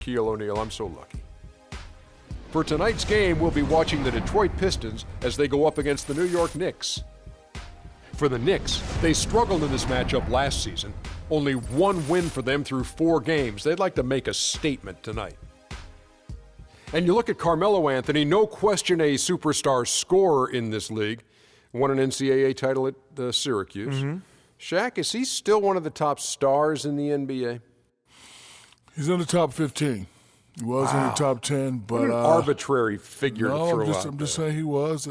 Shaquille O'Neal. I'm so lucky. For tonight's game, we'll be watching the Detroit Pistons as they go up against the New York Knicks. For the Knicks, they struggled in this matchup last season. Only one win for them through 4 games. They'd like to make a statement tonight. And you look at Carmelo Anthony, no question a superstar scorer in this league. Won an NCAA title at Syracuse. Shaq, is he still one of the top stars in the NBA? He's in the top 15. He was in the top 10, but what an arbitrary figure to throw out. I'm just saying he was.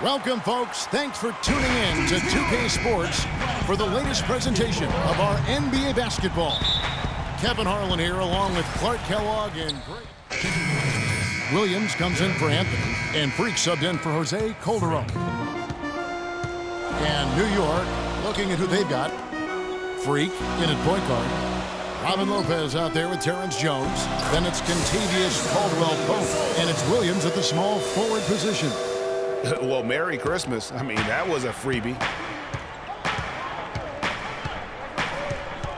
Welcome, folks. Thanks for tuning in to 2K Sports for the latest presentation of our NBA basketball. Kevin Harlan here, along with Clark Kellogg and Greg Williams comes in for Anthony, and Freak subbed in for Jose Calderon. And New York, looking at who they've got. Freak in at point guard. Robin Lopez out there with Terrence Jones. Then it's Contavious Caldwell-Pope, and it's Williams at the small forward position. Well, Merry Christmas. I mean, that was a freebie.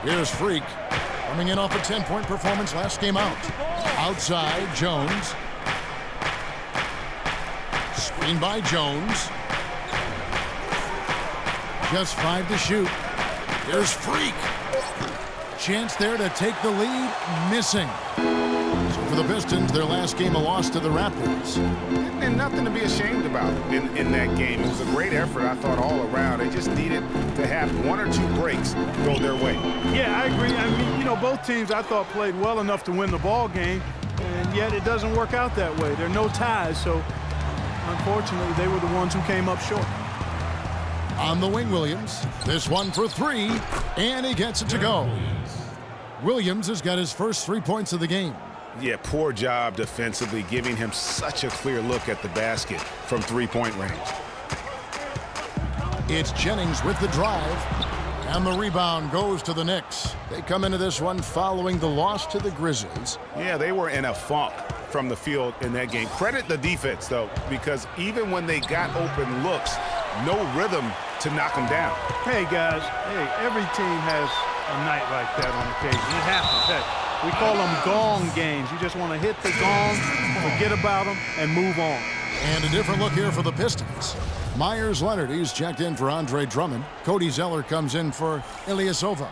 Here's Freak, coming in off a 10-point performance last game out. Outside, Jones. Screen by Jones. Just 5 to shoot. Here's Freak. Chance there to take the lead, missing. So for the Pistons, their last game a loss to the Raptors. And nothing to be ashamed about in that game. It was a great effort, I thought, all around. They just needed to have 1 or 2 breaks go their way. Yeah, I agree. I mean, you know, both teams, I thought, played well enough to win the ball game, and yet it doesn't work out that way. There are no ties, so unfortunately, they were the ones who came up short. On the wing, Williams. This one for 3, and he gets it to go. Williams has got his first 3 points of the game. Yeah, poor job defensively, giving him such a clear look at the basket from 3-point range. It's Jennings with the drive, and the rebound goes to the Knicks. They come into this one following the loss to the Grizzlies. Yeah, they were in a funk from the field in that game. Credit the defense, though, because even when they got open looks, no rhythm to knock them down. Hey, guys, every team has a night like that on occasion. It happens. Hey, we call them gong games. You just want to hit the gong, forget about them, and move on. And a different look here for the Pistons. Myers Leonard, he's checked in for Andre Drummond. Cody Zeller comes in for Ilyasova.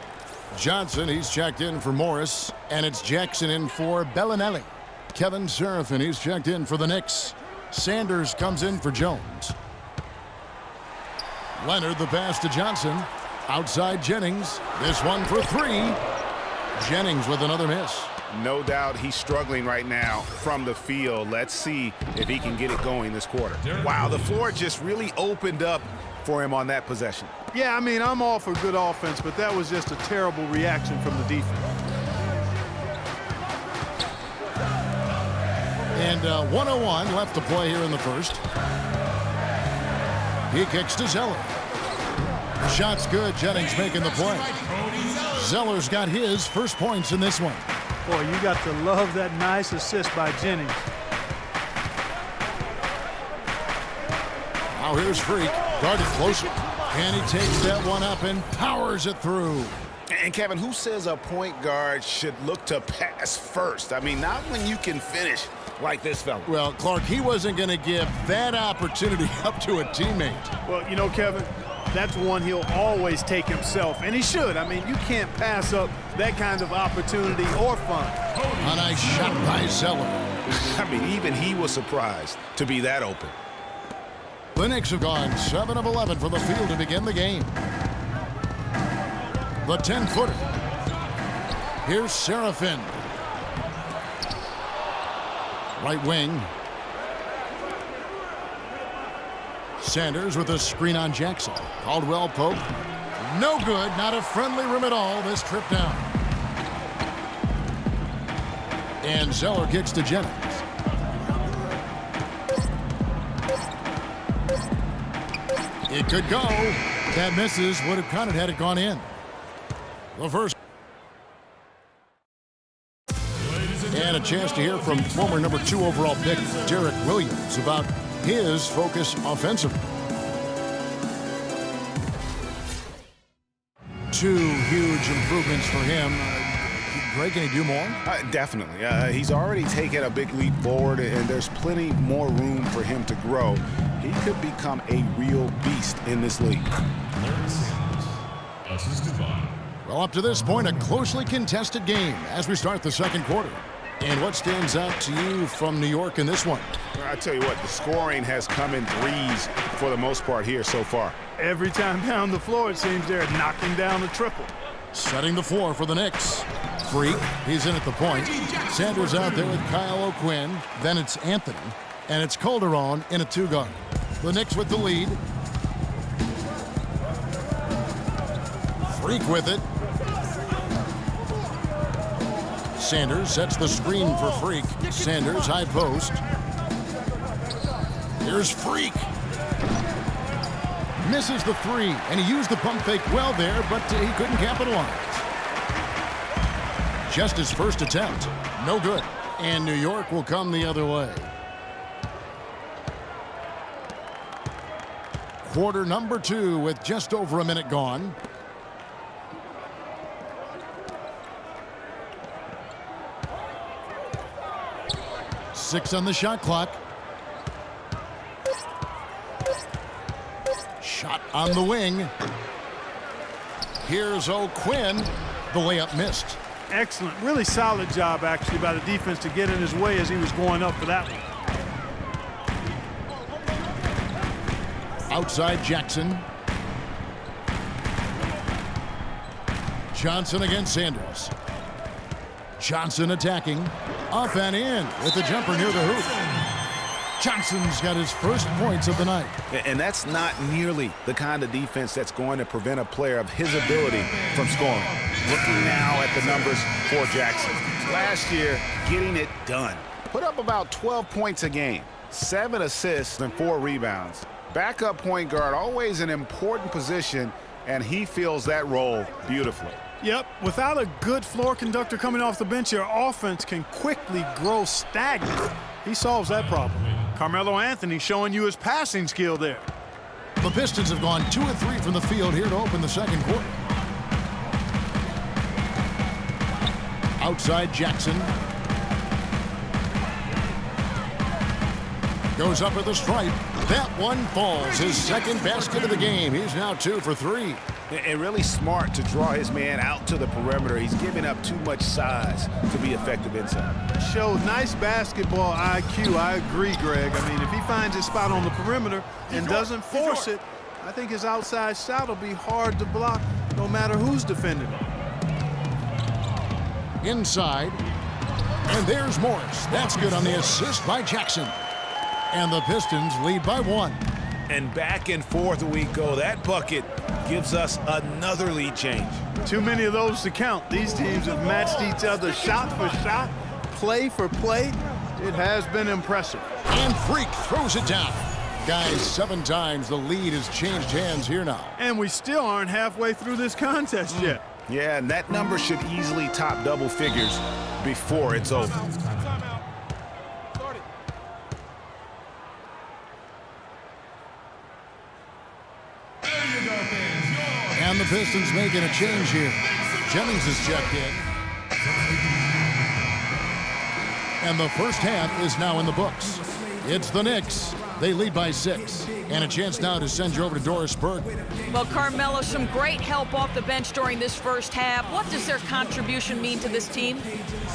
Johnson, he's checked in for Morris. And it's Jackson in for Bellinelli. Kevin Seraphin, he's checked in for the Knicks. Sanders comes in for Jones. Leonard, the pass to Johnson. Outside Jennings. This one for 3. Jennings with another miss. No doubt he's struggling right now from the field. Let's see if he can get it going this quarter. Wow, the floor just really opened up for him on that possession. Yeah, I mean, I'm all for good offense, but that was just a terrible reaction from the defense. And 101 left to play here in the first. He kicks to Zeller. Shot's good. Jennings making the play. Zeller's got his first points in this one. Boy, you got to love that nice assist by Jennings. Now here's Freak. Guarded closer. And he takes that one up and powers it through. And Kevin, who says a point guard should look to pass first? I mean, not when you can finish like this fella. Well, Clark, he wasn't going to give that opportunity up to a teammate. Well, you know, Kevin, that's one he'll always take himself, and he should. I mean, you can't pass up that kind of opportunity or fun. A nice shot by Zeller. I mean, even he was surprised to be that open. The Knicks have gone 7 of 11 from the field to begin the game. The 10-footer. Here's Seraphin. Right wing. Sanders with a screen on Jackson. Caldwell-Pope. No good. Not a friendly rim at all this trip down. And Zeller kicks to Jennings. It could go. That misses. Would have counted had it gone in. The first. And a chance to hear from former #2 overall pick Derek Williams about his focus offensively. 2 huge improvements for him. Greg, can he do more? Definitely. He's already taken a big leap forward, and there's plenty more room for him to grow. He could become a real beast in this league. Well, up to this point, a closely contested game as we start the second quarter. And what stands out to you from New York in this one? I tell you what, the scoring has come in threes for the most part here so far. Every time down the floor, it seems they're knocking down a triple. Setting the floor for the Knicks. Freak, he's in at the point. Sanders out there with Kyle O'Quinn. Then it's Anthony. And it's Calderon in a 2-guard. The Knicks with the lead. Freak with it. Sanders sets the screen for Freak. Sanders high post. Here's Freak. Misses the 3, and he used the pump fake well there, but he couldn't capitalize. Just his first attempt. No good. And New York will come the other way. Quarter number 2 with just over a minute gone. Six on the shot clock. Shot on the wing. Here's O'Quinn. The layup missed. Excellent. Really solid job, actually, by the defense to get in his way as he was going up for that one. Outside Jackson. Johnson against Sanders. Johnson attacking. Up and in with the jumper near the hoop. Johnson's got his first points of the night. And that's not nearly the kind of defense that's going to prevent a player of his ability from scoring. Looking now at the numbers for Jackson. Last year, getting it done. Put up about 12 points a game, 7 assists and 4 rebounds. Backup point guard, always an important position, and he fills that role beautifully. Yep, without a good floor conductor coming off the bench, your offense can quickly grow stagnant. He solves that problem. Carmelo Anthony showing you his passing skill there. The Pistons have gone 2 of 3 from the field here to open the second quarter. Outside Jackson. Goes up at the stripe. That one falls. His second basket of the game. He's now 2 for 3. And really smart to draw his man out to the perimeter. He's giving up too much size to be effective inside. Showed nice basketball IQ. I agree, Greg. I mean, if he finds his spot on the perimeter and doesn't force it, I think his outside shot will be hard to block no matter who's defending him. Inside. And there's Morris. That's good on the assist by Jackson. And the Pistons lead by 1. And back and forth we go. That bucket gives us another lead change. Too many of those to count. These teams have matched each other shot for shot, play for play. It has been impressive. And Freak throws it down. Guys, 7 times the lead has changed hands here now. And we still aren't halfway through this contest yet. Yeah, and that number should easily top double figures before it's over. And the Pistons making a change here. Jennings is checked in. And the first half is now in the books. It's the Knicks. They lead by 6. And a chance now to send you over to Doris Burke. Well, Carmelo, some great help off the bench during this first half. What does their contribution mean to this team?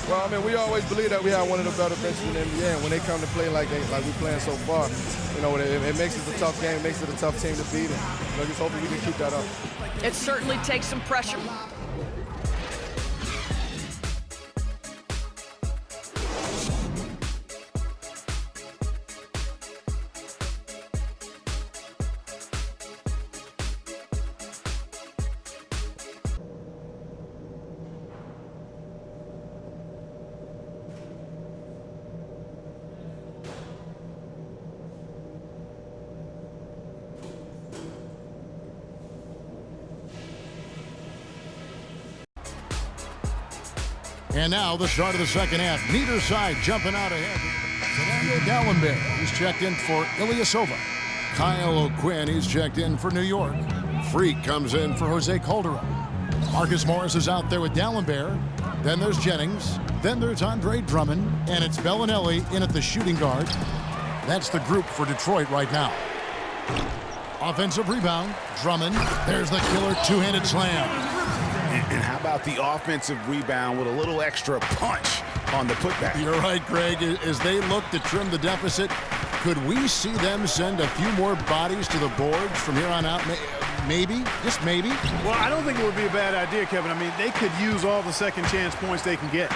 Well, I mean, we always believe that we have one of the better benches in the NBA, and when they come to play like we're playing so far, you know, it makes it a tough game, makes it a tough team to beat, and you know, just hoping we can keep that up. It certainly takes some pressure. And now the start of the second half. Neither side jumping out ahead. Fernando Gallinberg, he's checked in for Ilyasova. Kyle O'Quinn, he's checked in for New York. Freak comes in for Jose Calderon. Marcus Morris is out there with Dallenberg. Then there's Jennings. Then there's Andre Drummond. And it's Bellinelli in at the shooting guard. That's the group for Detroit right now. Offensive rebound. Drummond. There's the killer two-handed slam. And how about the offensive rebound with a little extra punch on the putback? You're right, Greg. As they look to trim the deficit, could we see them send a few more bodies to the boards from here on out? Maybe, just maybe. Well, I don't think it would be a bad idea, Kevin. I mean, they could use all the second chance points they can get.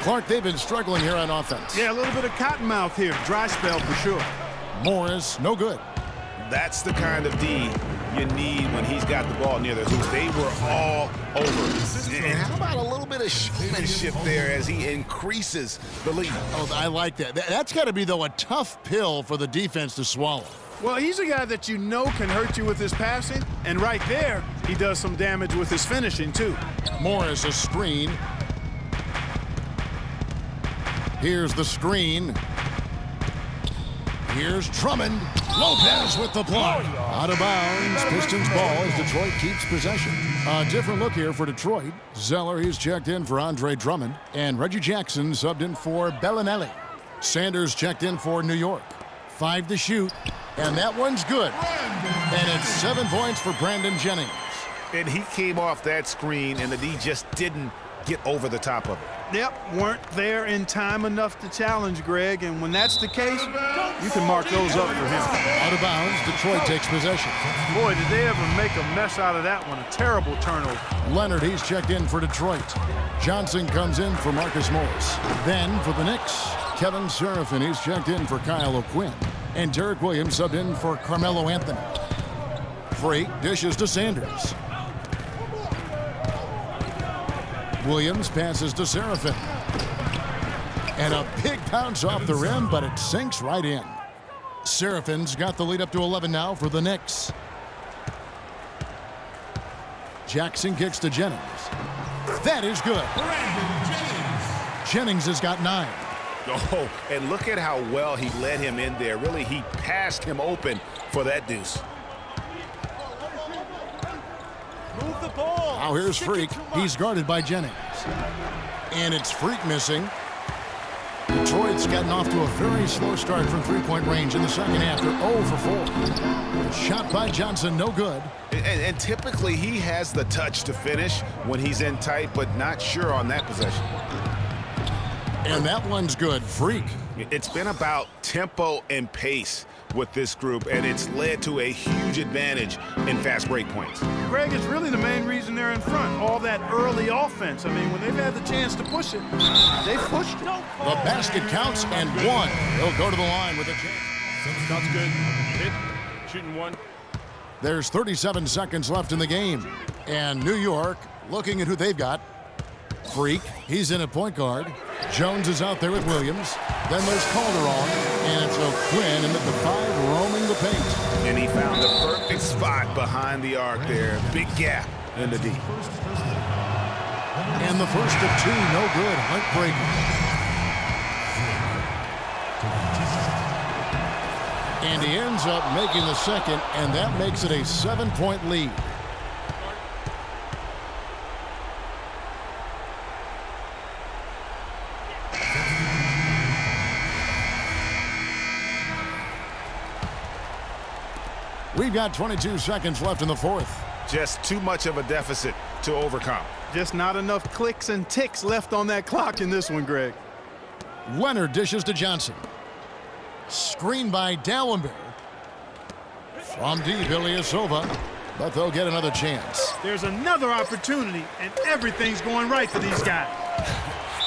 Clark, they've been struggling here on offense. Yeah, a little bit of cottonmouth here. Dry spell for sure. Morris, no good. That's the kind of D you need when he's got the ball near the hoops. They were all over. And how about a little bit of showmanship there as he increases the lead? Oh, I like that. That's got to be, though, a tough pill for the defense to swallow. Well, he's a guy that you know can hurt you with his passing, and right there, he does some damage with his finishing, too. Morris, a screen. Here's the screen. Here's Drummond. Lopez with the block. Out of bounds. Pistons ball as Detroit keeps possession. A different look here for Detroit. Zeller, he's checked in for Andre Drummond. And Reggie Jackson subbed in for Bellinelli. Sanders checked in for New York. 5 to shoot. And that one's good. And it's 7 points for Brandon Jennings. And he came off that screen, and the D just didn't get over the top of it. Yep, weren't there in time enough to challenge Greg, and when that's the case, you can mark those up for him. Out of bounds, Detroit takes possession. Boy, did they ever make a mess out of that one. A terrible turnover. Leonard, he's checked in for Detroit. Johnson comes in for Marcus Morris. Then for the Knicks, Kevin Seraphin, he's checked in for Kyle O'Quinn. And Derek Williams subbed in for Carmelo Anthony. Freak dishes to Sanders. Williams passes to Seraphin. And a big bounce off the rim, but it sinks right in. Seraphin's got the lead up to 11 now for the Knicks. Jackson kicks to Jennings. That is good. Jennings has got 9. Oh, and look at how well he led him in there. Really, he passed him open for that deuce. Move the ball. Now here's Freak. He's guarded by Jennings. And it's Freak missing. Detroit's gotten off to a very slow start from three-point range in the second half. They're 0 for 4. Shot by Johnson, no good. And typically he has the touch to finish when he's in tight, but not sure on that possession. And that one's good. Freak. It's been about tempo and pace with this group, and it's led to a huge advantage in fast break points. Greg, it's really the main reason they're in front. All that early offense. I mean, when they've had the chance to push it, they pushed it. The basket counts and 1. He'll go to the line with a chance. That's good. Hit. Shooting 1. There's 37 seconds left in the game. And New York looking at who they've got. Freak, he's in at point guard. Jones is out there with Williams. Then there's Calderon, and it's O'Quinn in at the 5 roaming the paint. And he found the perfect spot behind the arc there. Big gap in the D. And the first of 2, no good. Heartbreaking. And he ends up making the second, and that makes it a 7-point lead. We've got 22 seconds left in the fourth. Just too much of a deficit to overcome. Just not enough clicks and ticks left on that clock in this one, Greg. Leonard dishes to Johnson. Screen by Dallenberg. From deep, Ilyasova, but they'll get another chance. There's another opportunity, and everything's going right for these guys.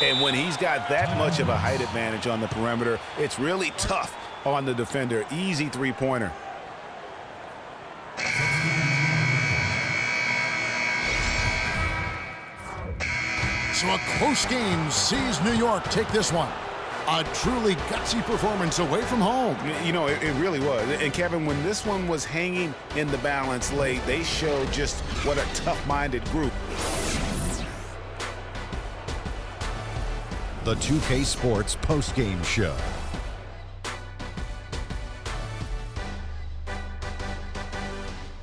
And when he's got that much of a height advantage on the perimeter, it's really tough on the defender. Easy three-pointer. So a close game sees New York take this one. A truly gutsy performance away from home. You know, it really was. And Kevin, when this one was hanging in the balance late, they showed just what a tough-minded group. The 2K Sports postgame show.